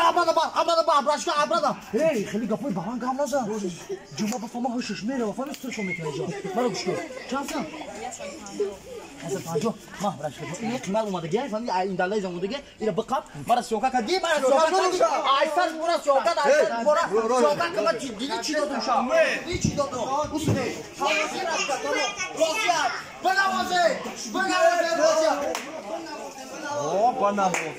عبرده با ابرشکا عبرده هی خیلی گپای با من گام نزن جمعه با فما هوشش میره و فما استرشو میکنه جا مرا گوش کن چند سن 150 ما ابرشکا این قیمت اومده گه فهمیدی این دلایز اومده گه اینو بقاب مرا سوکا کدی مرا سوکا ایفر مرا سوکا ایفر مرا سوکا کما دیدی چی دادم شا دیدی چی دادم اوسه حاضر راستا روزیا بنوازه روزیا بنوازه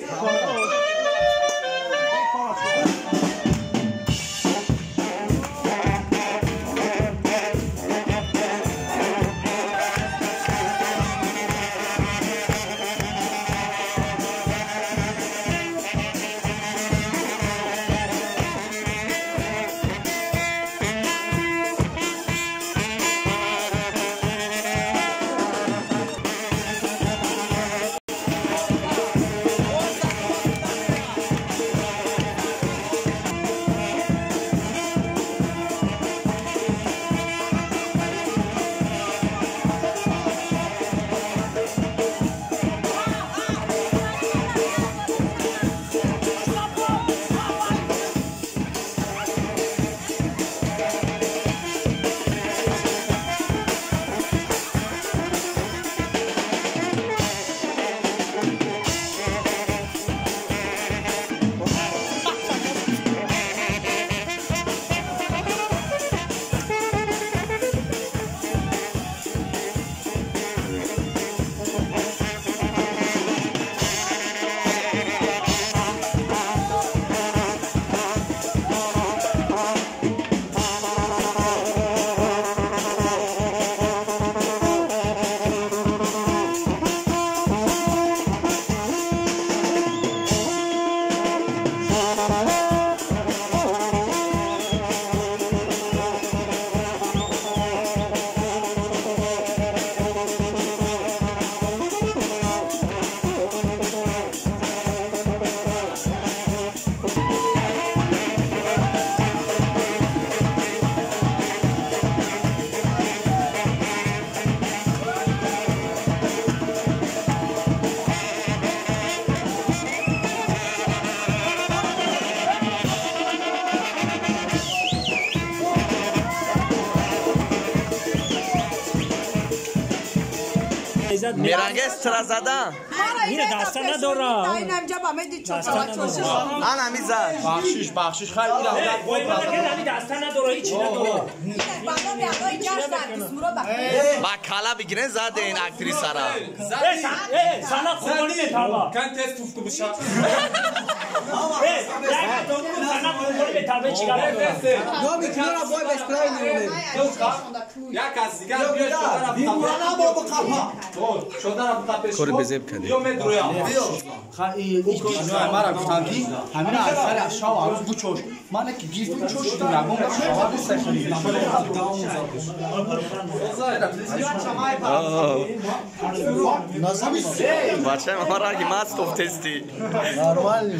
میرنگه استرا زدن اینه دسته نداره اینجا با مدی چوکا آنا میزد بخشش خیلی میره وای من که دسته نداره هیچ نداره بالا بیاقای جاش اسمرو با کالا بگیرن زده این اکتریس سرا سالا خوبانی میتابا کن تست توفکو بشه سالا خوبانی میتابا چیکار یا میکنه بای بسپرای نمیره یا کسی دیگر بیاد کور بزیب کردی خیلی مرا گفتندی همین اثر اشا و عروض بچوش من که گیف بچوش نمون شواد سخری بچه ما را که ماست توفتستی نرمال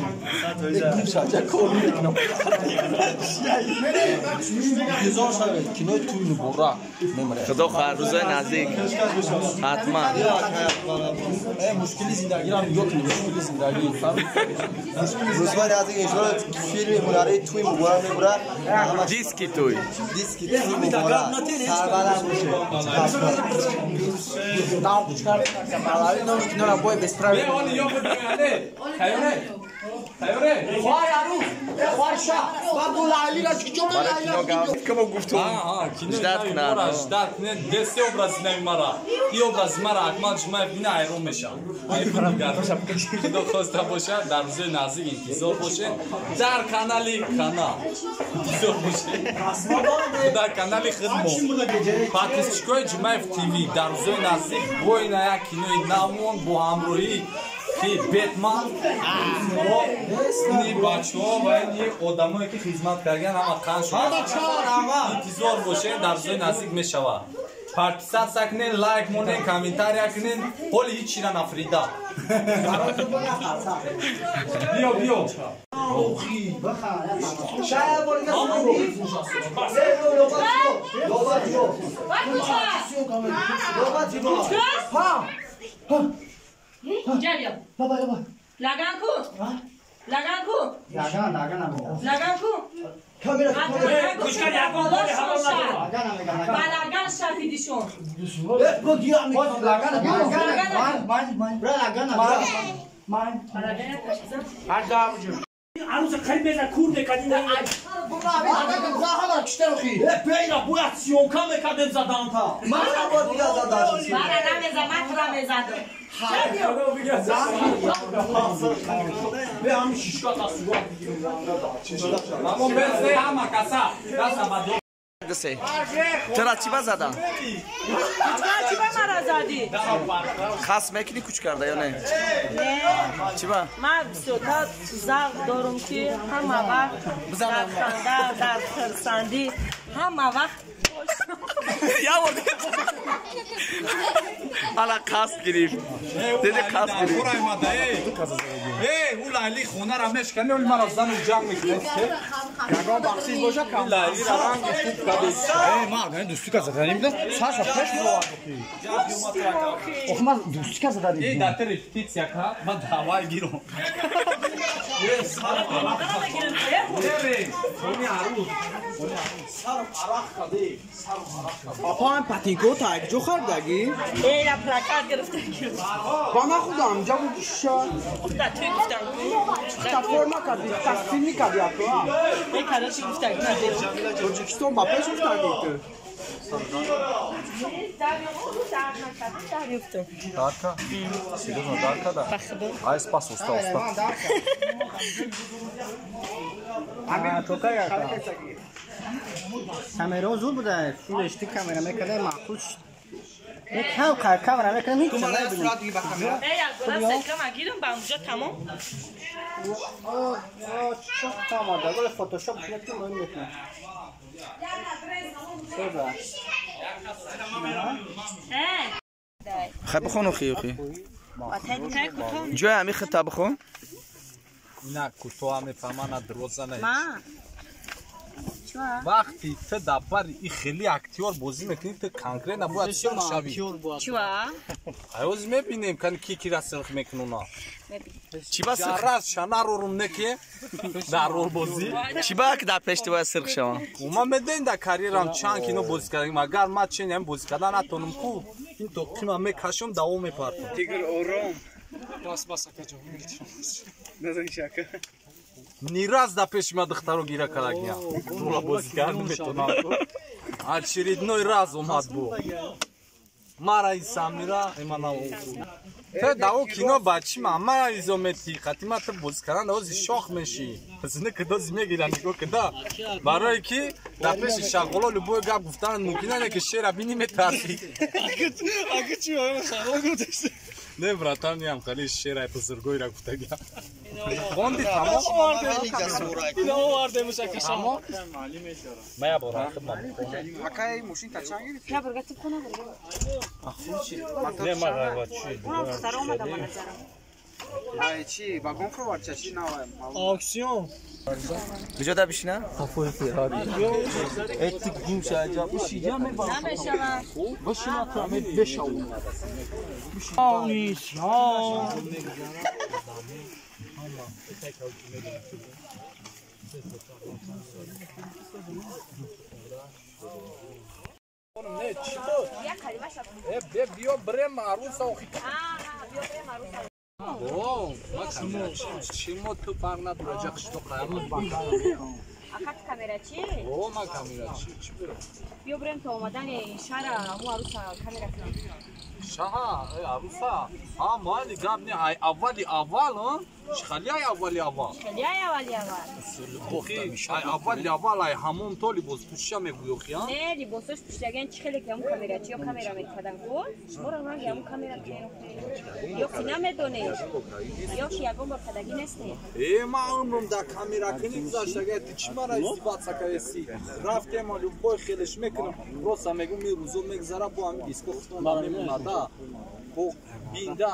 شاجا کولی میکنم هزار شاید کینو توی نبورا نمیره خدا خواهر روزای نزدیک حتما مشکلی زندگی را میگه که مشکلی زندگی روزهای نزدیک اشاره فیلم مولاره توی مبارا میبره دیسکی توی مبارا سربالم میشه داو چکار بالایی نو را بای بسپرای خواهی عروض خواهی شا بابو لالی را چی جمعه لالی کمو گفتم جدت کنه دسته образ نمیمارا این образ مرا اکمال شما بینه ایرون میشه خدا خواسته باشه در روز نزدیک انتظار باشه در کانالی انتظار باشه در کانالی خدمت پاتیسچکوی جمعه تیوی در روز نزدیک بوین یک کینوی نامون با همروهی کی بتمن این بچه ها و این یک آدمایی که خدمت کردن همه قند شد انتظار باشه در روز نزدیک میشود پارتیسیپاسیون کنین لایک مونین کامنتاریا کنین قولی هیچی را نفریدا بیو شاید اینجا بیا لگن کن لگن کو لگن لگن کو کامera گوشکن یکم باری حالا ندارم با لگن شفیدیشون bu diyor mi lagana man عروس خیلی بزن کور بکدین Peyra bu aksiyon kam ekadem zadanta. Mana bu biraz zadanta. من نمیزم من تو را میزدم Ve ham şişka tası bu. Ama ben size ama kasa. Kasa bado. Gse. Tera çi bazada? چی به مرا زدی؟ Khas mekini kuch karda ya ne? نه Çi ba? من تا زغ دارم که همه وقت در خنده در خرسندی همه وقت Ya orada. Ala khas girif. Dedi khas girif. Burayma da ey. Ey ulali khona ra meshkane ul mara zan jang mikneske. Yagan baksız boşa kam. Ulali ran gufuk kadis. Ma ben düştük azadayım da. Sasa peş mi var? Okumaz düştük azadayım. Ey da repeticja ka ma davay giro. Apam patinko tak jo khardagi. ای را پلاکت گرفته Bana khudam jabu şa. گفته توی گفتم Ta forma kadi, tasdimi kadi akı. ای کارا چی گفته Özbekistan bapeş uftadi. دریافتم Darka. Seriousno darka da. Aj spas usta. Abi çok ya. Kamera zor bu da. Şurada işte kamera mekane makul. Ne kamera mekane hiç ne bileyim. ای از گذر سکه مگیرم با اونجا تمام Çok tamam da böyle Photoshop yapıyor mu bilmiyorum. Sonra. Khab khonu khi khi. وطنی کتون Jo ami khitab khon. Ina kutoame famana drozana. ما وقتی تو دبر این خیلی اکتیور بازی میکنی تو کانکره نباید سرخ شوی چوا ایوز میبینیم که کی را سرخ میکنونا Çi ba sırf. جراز شنا رو روم نکی در رول بازی Çi ba ki da peşti va sırf şava. اوما میدین در کاریرم چند کینو بازی کردیم اگر ما چنین بازی کردن نتونم کو این تو قیمه میکشم دوام میپرتم Tigr orom. Bas akacağım. Neden şaka? نیراز در پیش ما دخترو گیره کردگیم رولا بازی کرد نمیتونم очередной раз اومد بو مرا این سامیرا ایمانا تو داو کینو بچی ما مرا ایزومتری خاتیما تو بازی کردن دوزی شاخ میشی پس نه که دوزی میگیرن نگو که دا برای کی در پیش شغلا لبو گپ گفتن ممکنه نه که شیر بینی میترسی Akı çıkıyor. Şaka götürsün. نه براتان یم خالی شیر بزرگوی را گفتگیم خوندی تمام Ne var demiş akışa. Ama مایا برا خدمت akay muşin kaçan gibi. یا برگتیم خونه برگتیم نه ما قرار چی اونم دختر اومدم به نظرم Ay çi, bakon fro var çaşi ne var? Aksiyon. Bijo da bişina. Ettik gümüş acaba. Şişeceğim mi bak? نمیشم Başına atramet 5 avun. نه چی تو به بیا برم عروس او اوه ما چیمو تو فرق نداره جاکش تو قیامت اکات کامera چی؟ اوه ما کامیرا چی برم بیا بریم تا اومدن این شهر امو عروس کامera کنم شاها عروسا ها مالی گابنی اولی اول ها خالی اولی اول خیلی اولی اول خی اولی اول ای همون تولی باز پوشیا میگویو خیا نه لیباسش پوشیدگن چی خیلی که همون کامera چی یا کامera میکردن گفت برو من همون کامera یا کی نمیدونه یا کی یکم بر خداگی نسته ای ما عمرم دا کامیرا کنی گذاشتگه چی مرا ازدواج سکایسی رفتم مالو بو خیلش میکنم روزا میگم می روزو میگذره با هم دیسکو خودم میمونه خب بینده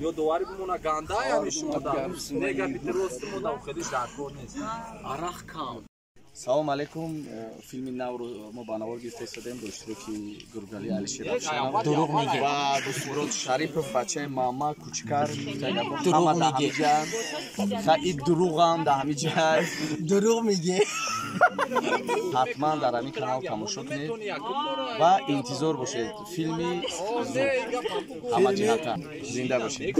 یا دواری بمونه گنده یا میشونه دا نگه بیت روست مونه و خیلیش در کار نیست Araq kam. салом алейкум. Филми навро мо ба навор гирифта истодем бо иштироки Гургали Алишер Афшанов. Дурӯғ мегӣ. Ва Дустмурод Шарипов, бачаи мама кучкар, Дурӯғ ҳама мегӣ. даҳамиҷан. Хаи дурӯғам даҳамиҷай. Дурӯғ мегӣ. ҳатман дар ҳамин канал тамошо кунед ва интизор бошед филми ҳамаҷиҳатан. Зинда бошед.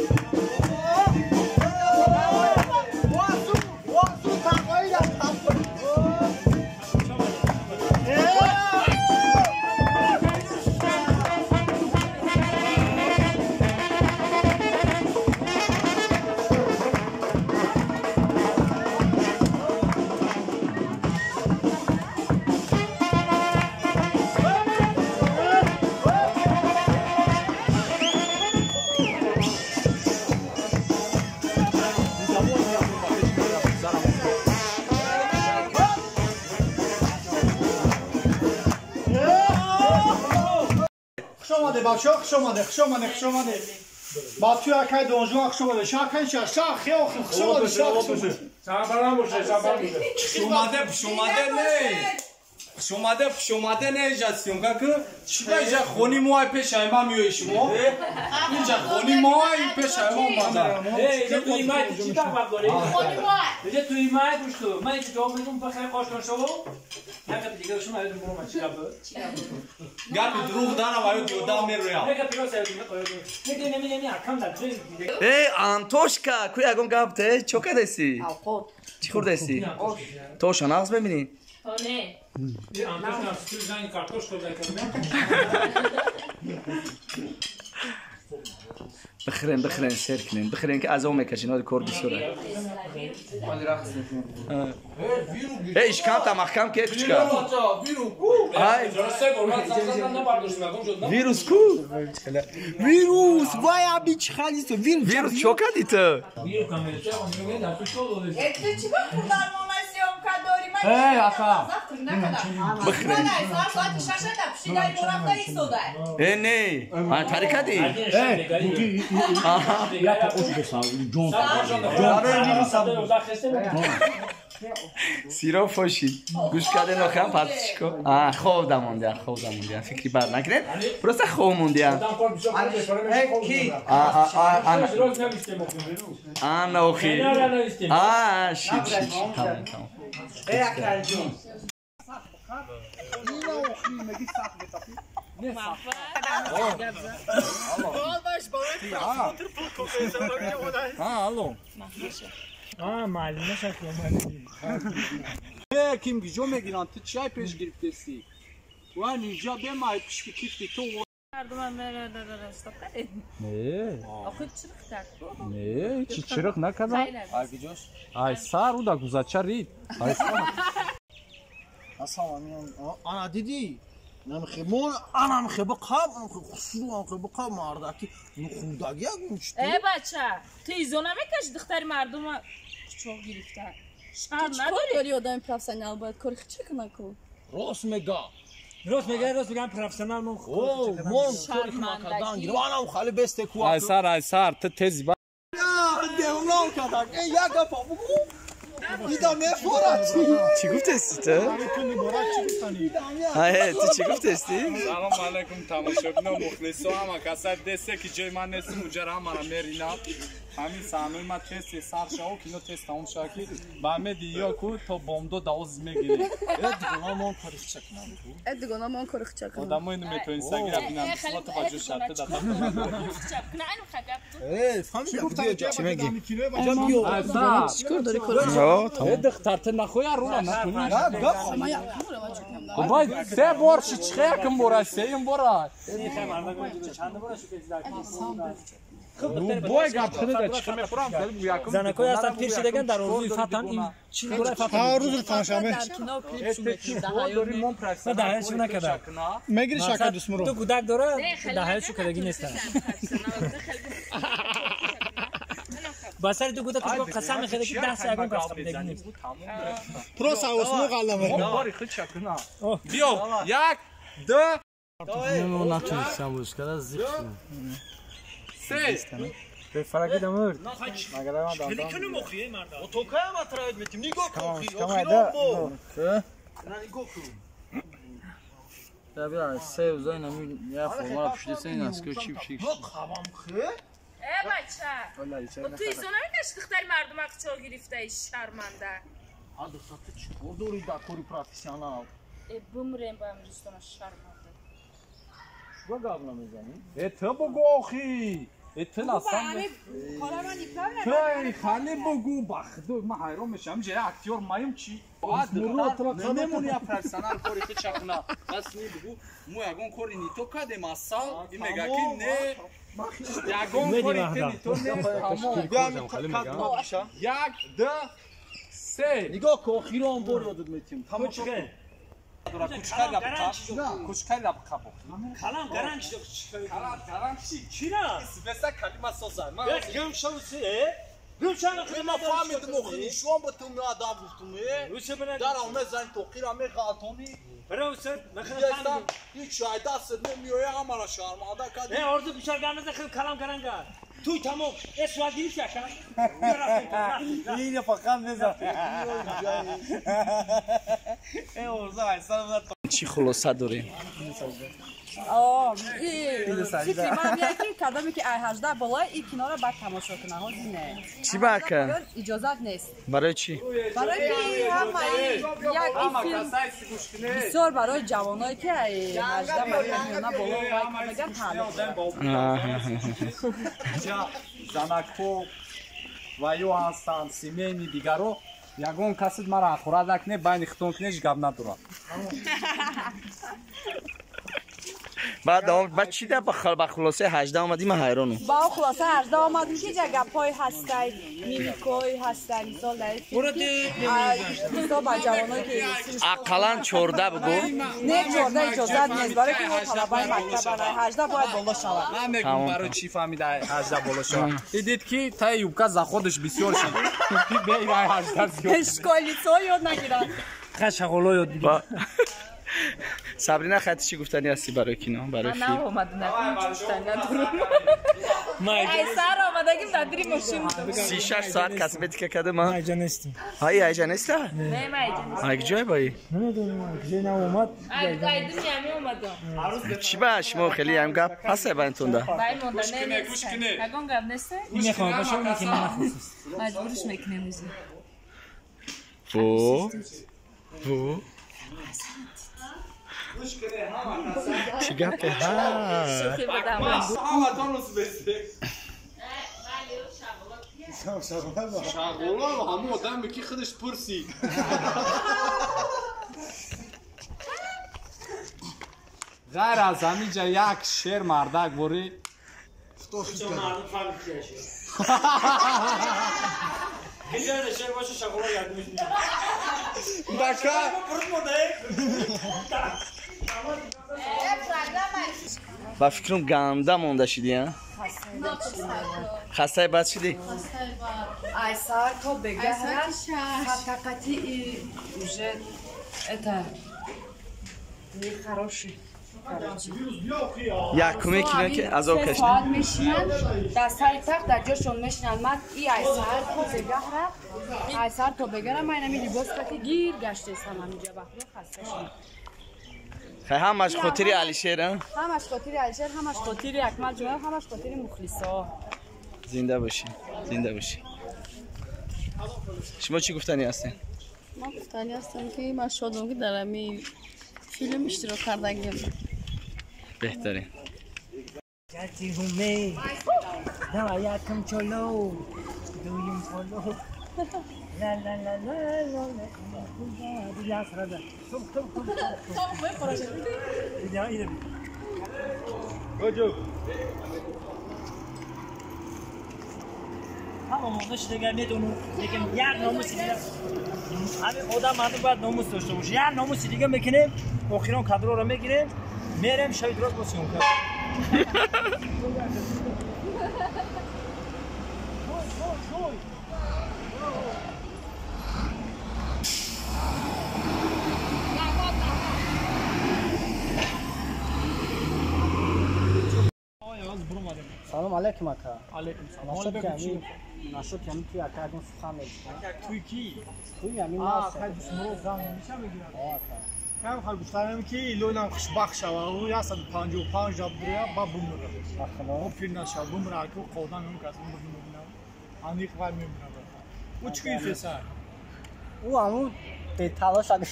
بچه‌ها خوش اومده با تو اکای دونجو خوش اومده شاکن شاخ خیلی خوش اومده Sabahdan boşa, sabahdan boşa. Şomade ne jasyon kakı? Şurada ja khoni moay peşayma miyoyşmo. Ninja khoni moay peşayma bana. Hey, ne tu imay çi tak bak dori. Khoni moay. Ne tu imay kuştu. Ben hiç cevap verdim bakay koşton şovo. Ne kadar diye şunu ayırdım buruma çilabı. Gap druğ dara vayo diyoda meroya. Ne kadar piro sevdim ne koydu. Ne diye ne akam da şey. Эй, Антошка, ку ягон гап те? Чо кадаси? Чӣ хӯрдаси? То шанағз бебинӣ? Ne? Bir anlaşma sürüzen kartoşka da kalmıyor. Бихӯрен, сер кунем. Бихӯрен ки азо мекашин, оди кор бисёра. Эй, ишкамта маҳкам ке кучка. Ай, вирус ку? Вирус, вай аби чӣ халисто? Вирус чо кади ту? Bir kamerayı onu da tutuştu. چیکار برنامه سیامکا داریم؟ Ey aka. Бихӯрен. ساعت 6 تا پیشگاه مرافتا ایستاده. Эй, не. Ан тарикади? Сиро фоши. Гӯш кардем охам патишко. Хоб дамондия, фикри бар накунед. Просто хоб мондия. Ана охи. Шит. Тамом. Ey akarjon. Mahalle şaklı. kim gidiyor megiran tu çay peş girip desti. Wa ninja be may pişki kifti to. Yardım ver stop. Ne? Oxu çıxtar. Ne? Çiçirek ne kadar? Ay gidiyor. Ay sar u da guzaçarit. Ay sar. Aslan ana dedi. Namximon anam xibi qab, xusulan xibi qab mardaki nuxudagi aguştu. بچه تو ایزونه میکش دختر مردم چوب گرفتن شهر چیکار داری آدم پروفسیونال باید کاری چه کنه کو؟ Rost mega. Rost میگن پروفسیونال من Mon şarkıdan gir. Anam xali beste ku. Ay sar te tez ba. Ya devran kadak. Ey ya gapa bu. İda ne forati. Çi guftesti tu? Ay, tu çi guftesti? Салом алейкум тамошобино мухлисо ҳама касат десте ки ҷои ман нестим уҷара ҳамара мерина ҳамин саҳнои ма тести сар шаво кино тест тамом шава ки ба ҳаме диё ку то бомдо 12 мегирӣ Edgona kori çakna. Edgona man kori çakna. одамои наметавонӣ сагира бинам бисмото ба ҷо шарта дада Ey, fami gufte. Çi megi? Ay sar. چیکار داری کاری؟ Yo, tamam. Edik tarte naxoya runa nakuni. Ya gap. من یا نمورم چک نمیدم. Kubay se bor şi çıkaya kim bora seyim bora. Bu boy gap kıdı da çıkıma kuram gelip bu yakın. Zanakoy aslan pirşidegen dar orduyu fatan in çin buraya fatan. Taarruz fanşame. کینو کلیپ شو میگی Dori mon praksa. Ne daha şu ne kadar? Megri şaka düşmuro. Tu gudak dora daha şu kadar ginesten. Basar tu gudak tu qasam khade ki 10 ساعت qasam degini. Pro saus mu qallama. Bari xı çakına. Biyo yak dö No naturisam bu kadar zıpsın. Sey به فرقی دمرد نخواهی مگر من خیلی دادم کنو مخیه مردا O tokaya mı tıra etmedim? Nigo kokuyor. کما ده Nigo kokuyor. Ya bir an sev uzayla ya forma pişirsen asker çip çip. Kavam kı. بچه Vallahi içeri. تو ایزونا میگشت دختر مردم اکچا گرفته شرمنده Hadi satı çık. Orada orayı da koru profesyonel. بمریم با امریستان شرمنده Bu gavla mezani. تو بگو آخی تو اصلا تو خالی بگو بخدو من حیران میشم چه اکتور مایم چی نمونی پرسنل کوری که چکنا بس نی بگو مو یگون کوری نی تو کده ماسال این میگه که نه یگون کوری نی تو نه تمام Benim kalkma akşam. یک دو سه Nigo kokuyor on boruyorduk metim. Tamam چیکه دورا کوچکای لب کپ کوچکای لب کپ کلام گرنگ شد کلام چی نه بس کلمه سوزای من گم شو سه گم شو ما فهمیدم اوخی شو هم با تو میادم گفتم روسه بنا در آمه زن توقیر همه غلطانی برو سر مثلا دیستم هیچ شاید دست نمیوه همه شرمانده کردی نه orada bıçak gelmezse خیلی کلام گرنگ توی تمام اسوال دیش yaşa یه فقط نزن ای اوزا اصلا چی خلاصه داریم فکری من یکی کدامی که ای 18 بالای این کنار بعد تماشا کنه ها نه چی باکن اجازت نیست برای چی برای که همه یک فیلم بسیار برای جوانایی که 18 میلیون بالا میگن حالا زنکو و یو هستن سیمینی دیگرو یگون کسی مرا خورد نکنه بین خطون کنش گب ندارم بعد چی ده با خلاصه 18 اومدی من حیرانم با خلاصه 18 آمدیم که گپای هستای میمیکای هستای مثال در مثال با جوانایی که اقلا 14 بگو نه 14 اجازت نیست برای که ما طلبای مکتب برای 18 باید بالا شود من میگم برای چی فهمیده 18 بالا شد دیدید که تا یوبکا ز خودش بسیار شد به این 18 زیاد اشکالیتو یاد نگیرن خشغولا یاد بگیر صبرینا خطی چی گفتنی هستی برای کینو برای نه فیلم اومد نه چشتن ندارم ای سر آمدگیم نداری ماشین 36 ساعت کسب دیگه کده ما اینجا نیستیم های ایجا نیست نه من ایجا های کجای بایی نمیدونم کجای اومد ایدون یمی اومدم چی باش ما خیلی هم گپ هسته بینتون ده بای موندن نیست نگون گپ نیسته میخوام باشم میکنم نخصوص مجبورش میکنیم میزی و چی گپه ها شوخی بدم شغولا و همه آدم بکی خودش پرسی غیر از همینجا یک شیر مردک بوری اینجا نشه باشه شغولا یاد میشه با فکرم گنده مونده شدی ها خسته بعد شدی айсар то бегара حقیقتی уже это не хороший یکمی کینه که از او کشنه ساعت میشینن در سر تخت در جاشون میشینن من ای айсар تو بگهره айсар تو بگهره من اینمی لباس که گیر گشته استم همینجا بخلو خسته شدم خیلی همش خاطری علیشیر ها همش خاطری علیشیر همش خاطری اکمل جمعه همش خاطری مخلصا زنده باشی زنده باشی شما چی گفتنی هستین؟ من گفتنی هستم که من شدم که در همی فیلم اشتراک کردگیم بهترین Gerçi hume. Ne var ya come cholo. Do you follow? La la la la la la. Bu ya sırada. Tamam ben konuşayım. Ya yine. Çocuk تمام موقعش دیگه میدونم لیکن یک ناموس دیگه همین آدم مردم باید ناموس داشته باشه یک ناموس دیگه میکنیم آخران کادر رو میگیریم میریم شاید درست باشیم سلام سلام علیکم اکا. علیکم سلام. نشد کمی توی اکا اگه سخن میگم. توی کی؟ توی همین ناس. خیلی سمرو زن میشه بگیرم. کم خال گفتم که لونم خوش بخش و او یا 155 جاب دریا با بومره. اخلا فیلم نشد بومره که خودم هم کاسم بومره. آنی خواهی میبینم. او چی فیسا؟ او همون به تلاش اگه.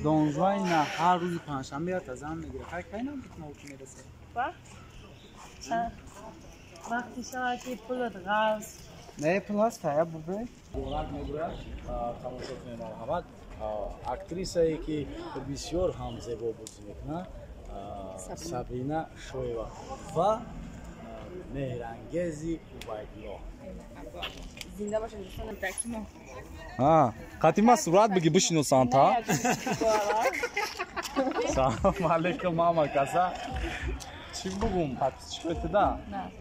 دانجوای نه هر روز پنجشنبه تا زن میگیره. خیلی کاری نمیتونه او کی میرسه. وقتی شما که پولت غاز نه پلاس تا بوده. دولت میگوید تماشا کنید محمد اکتریس ای که بسیار هم زیبا بازی میکنه سابرینا شویوا و مهرانگیزی اوبایدلو. زنده باشین دوستان تکیمو. قطیما صورت بگی بشینو سانتا. سلام علیکم ماما کاسا. چی بگم پاتیشکوی تدا؟ نه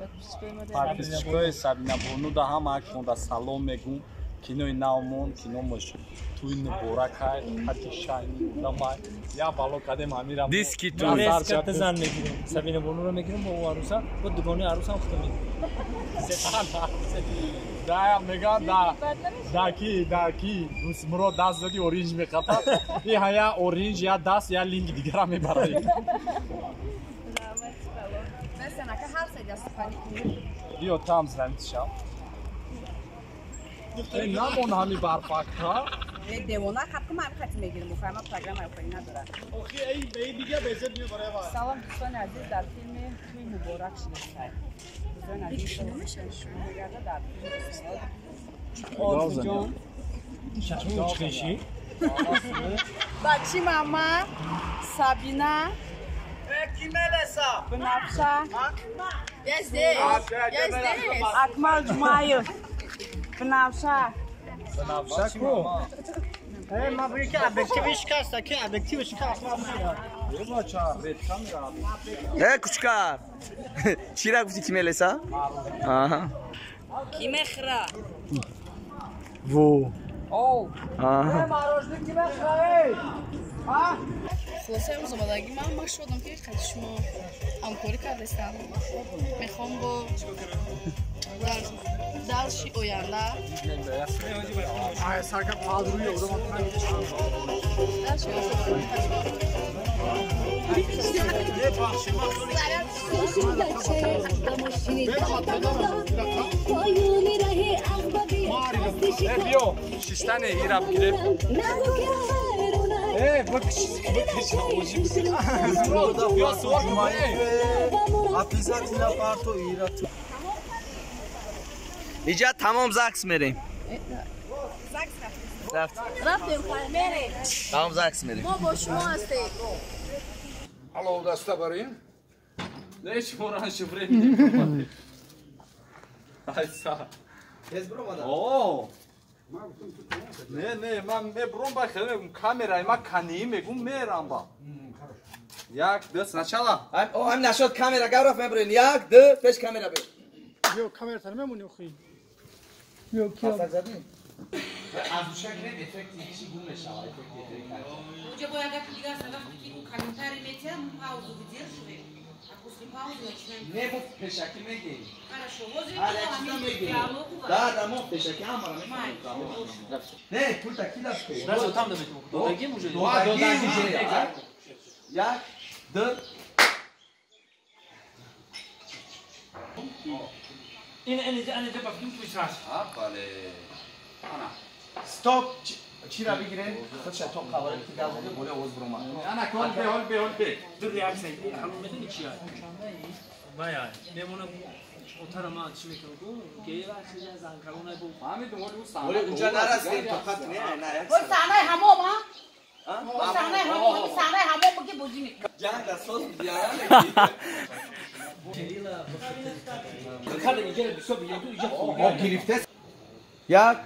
پاتیشکوی سابرینا بونو دا هم اکشون دا سلام میگم. کینوی نامون کینو مش توی نبورکای پاتیشانی نمای یا بالو کدام امیرم دیسکی تو دیسک زن میگیریم سابینا بونو رو میگیریم با عروسا با دوگانه عروسا هم ختم دا میگه داکی روسمرو دست زدی اورنج میخواد این هیا اورنج یا دست یا لینک دیگه را میبره مثلا که هر سری استفاده کنید بیو تام زنتشا این نامون همی برفاک ها دیوانا خب که من خطی میگیرم مفهوم پروگرام رو نداره. اوکی ای دیگه بهت بیو برای ما. سلام دوستان عزیز در فیلم توی مبارک شناسایی. دوستان عزیز شما میگرده در فیلم آرزو جان. چطور چخشی؟ بچی ماما سابینا کیملسا بنفشه اکمل جمعه بنفشه کو ما بگی که ابجکتیوش کاستا که ابجکتیوش کاستا یه بچا رد کامera کوچکار چی را گفتی کی ملسا؟ آها کی مخرا وو او آها ماروشنی کی مخرا ها خلاصه امروز آمدگی من شدم که خیلی شما همکاری کردستم میخوام با درسی آینده سرکم پادروی او رو درسی بیو شیستانه ایراب گیره بکش بیا سوار اپلیکاسیون پارتو ایراد اینجا تمام زکس میریم رفتیم میریم تمام زکس میریم ما با شما هستیم Hallo, daar staat waarin. Deze orange vrienden. Hij staat. Oh. نه من میبرم با کامرای ما کنی میگم میرم با یک دو سنچالا هم نشد کامera گرفت میبرین یک دو پیش کامera بر یو کامera تر میمونی خوی یو کیا از شکل افکتی چی گونه شما افکتی Уже боя как лига сага в комментарии метя, паузу выдерживаем, а после паузы начинаем. Не вот пешаки меги. Хорошо, возле диалогу. Да, мы пешаки амара не. Не, пульта кида пе. Раз там да метим. Додагим уже. Додагим уже. Як д این جا بافیم توی ساش. بله آنا. Stop. چی را بگیرین؟ خودش تو خبره که گازه بوله اوز بروما. انا کن به دو ریاکس نگی. همون میدونی چیه؟ باید. میمونه اتر ما چی میکنه؟ گیرا خیلی از انکارونه بود. همین دنبال اون سامان. ولی اونجا نرسید تو خط نه. اون صحنه حمام ها؟ اون صحنه حمام بگی بوجی میکنه. جان دستوس بیارم خاله میگه بیشتر بیاد تو اینجا. او گرفته. یک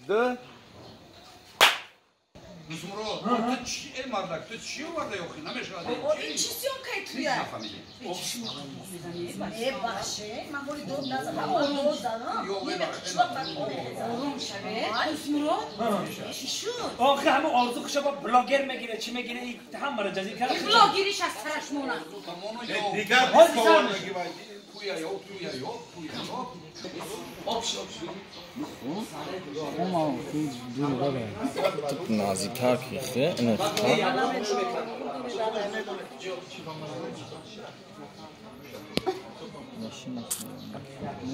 دو Dusmuro, tu çi mardak, tu çi var da yok, nameşhade. O içisyon kayıtlıya. Başı, mamuli doğumda zaman doğumda. Oğlum şabe. Dusmuro. Şişu. آخه همه آرزو خشه با بلاگر میگیره چی میگیره این هم مرا جزی کرد Blogeriş az saraşmona. Diğer bir kovan gibi. Puya yok, puya yok, puya yok. نزدیک‌تر ریخته اینو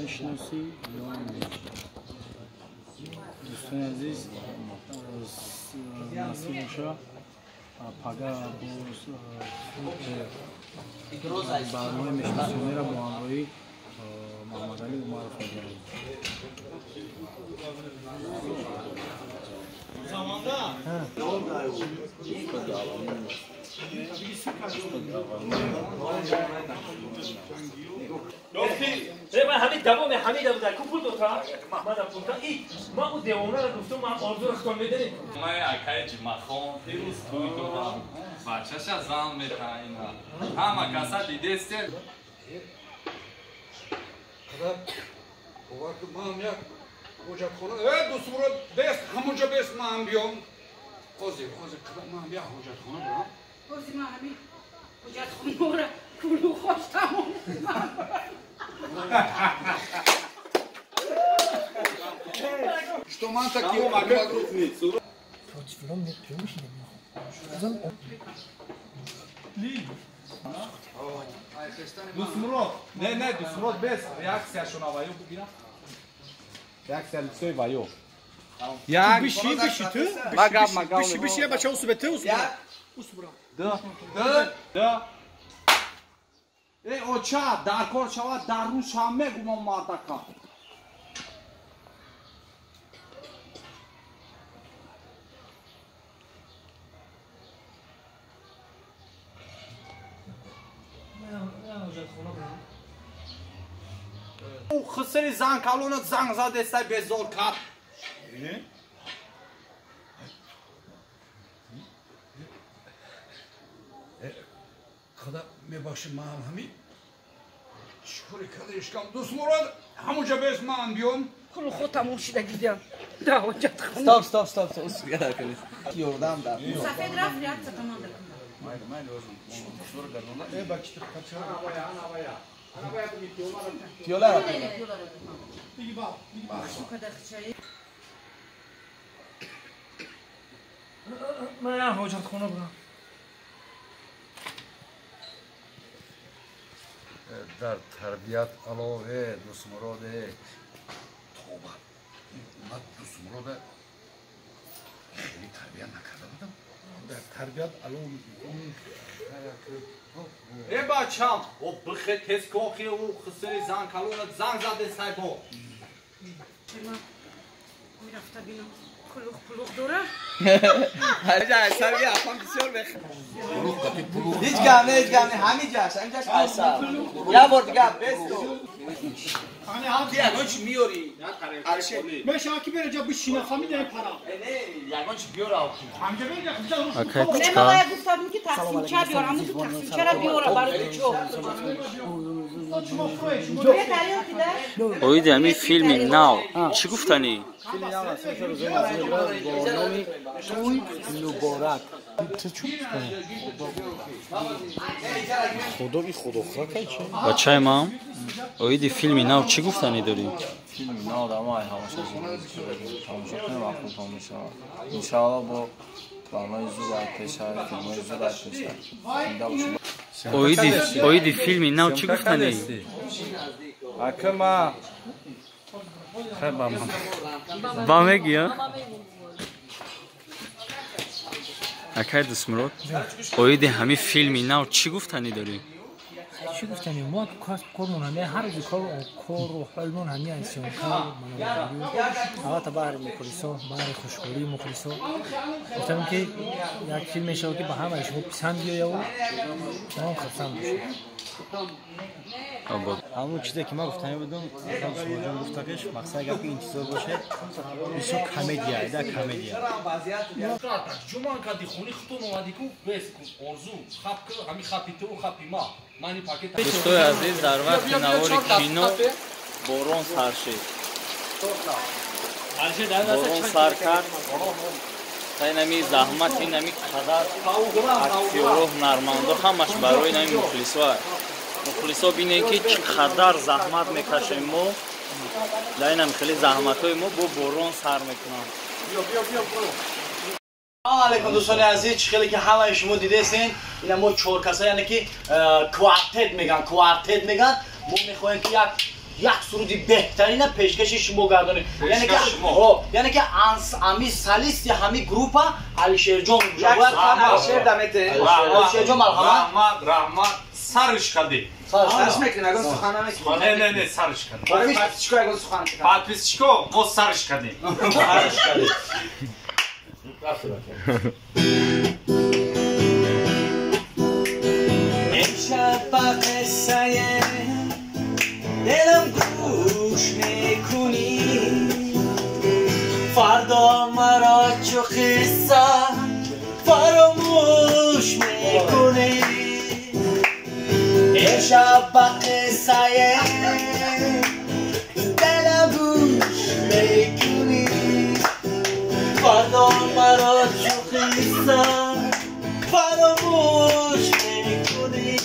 نشناسی دوستان عزیز نصیب شاه پگاه برنامه میشناسونی را با همراهی محمد علی عمرov می‌گیریم. من همین دوام همین دوام در کوپول دوتا من در پونتا ای ما اون دوامه رو گفتم ما آرزو رو خواهم میدنیم من اکای جمخون پیروز توی دارم بچه‌ش از زن میتایینا همه کسا دیده است Kadar o vakit mamya ocak konu. Evet Dusmuro best, hamuca best mambiyon. Kozi kadar mamya ocak konu bu. Kozi mami. Ocak konu kulu hoş tamam. Что man такие магнитные. Dusmuro. Ne Dusmuro bez reaksiyasyon havayı bugün. Reaksiya vayo. Ya بشی تو بشی بچه اوسو به تو اوسو برا Da. Oça darkor şava darun şamme gumon mardaka. او خسری زن کالونو زنگ زد استای بزور کات. Kadar mebaşı mam hami. Şükür kadar işkam Dusmuro hamuca best mambiyon. Kulu hotamon şide gidiyor. Da ocak konu. Stop. Usugara کنید. Yordam da. Safed raf reaksiya tamam da. Diyorlar. Şu kadar çayı. من هم حاجت خونه برم Dar terbiyat alove Dusmuro de. Toba. Mat Dusmuro de. Şeli terbiyat ne kadar adam. Dar terbiyat alove. بچم او بخه تست کوخی او خسری زن کالونو زنگ زد استای بو. Rafta bino. Kuluk dora. هرجا اثر بیا افام بسیار بخ هیچ گم نه همین جاش اثر یا بار دیگه بستو hani abi یگان چی میوری ben şaki vereceğim bu şinafamı da para نه یگان چی بیور آوکی amca vereceğim Ne babaya guftadım ki taksim çar diyor. Ama ki taksim çara bir ora var çok. Buraya tarıyor ki de. اوید همین فیلمی ناو چی گفتنی؟ فیلم نام است با نام توی مبارک خدا بی خدا خاکه چه بچه امام اویدی فیلمی ناو چی گفتنی داری؟ فیلم نام دارم ای همش از این تماشا کنم وقتی تماشا انشاءالله با برنامه زود پیش‌ر فیلم‌های زود پیش‌ر اویدی فیلمی ناو چی گفتنی؟ Akıma. با میگی ها؟ اکای دسمرود اویدی همین فیلمی ناو چی گفتنی داری؟ چی گفتنی ما کارمون همه هر روز کار و حالمون همه انسان کار البته بحر مخلصا بحر خوشحالی مخلصا گفتم که یک فیلم شو که به همه شما پسند بیاید و ما خرسند باشیم همون چیزی که من گفتم بودم شما جان گفتش مقصد اگر که انتظار باشه بسیار کمدیه ایده کمدیه جمعه کدی خونی خطون اومدی کو بس ارزو خب که همین خپی تو خپی ما مانی پاکت دوستای عزیز در وقت نوار کینو بارون سر شد بارون سر کرد اینمی زحمت اینمی قدر اکتیورو هنرمندو همش برای اینمی مخلصا مخلصا بینه که چقدر زحمت میکشیم ما در اینمی خیلی زحمت های ما با بارون سر میکنم سلام علیکم دوستان عزیز خیلی که همه شما دیدین اینا ما 4 کسا یعنی که کوارتت میگن ما میخوایم که یک سرودی بهترین پیشکش شما گردانیم یعنی که امی سالیست یا همی گروپ علیشیر جان علیشیر دمته علیشیر جان رحمت سرش کردی سرش میکنه اگه سخنه میکنه نه سرش کردی پادپیسچیکو اگه سخنه کنه پادپیسچیکو ما سرش کردیم امشب با قصه دلم گوش میکنی فردا مرا چو قصه فراموش میکنی امشب با قصه دلم گوش میکنی فردا مرا چو قصه فراموش میکنی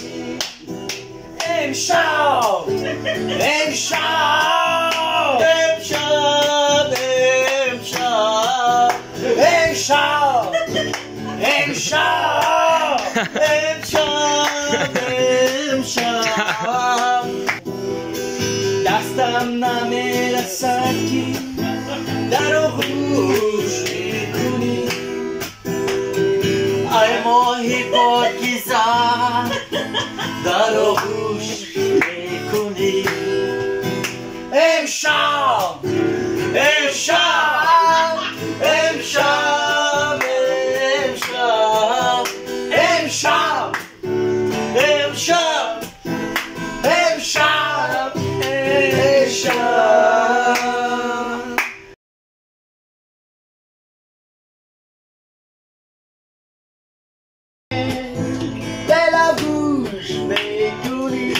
امشب دستم نمیرسد که در آغوش میکنی ای ماهی پاکیزه در آغوش میکنی امشب دلم گوش میکنی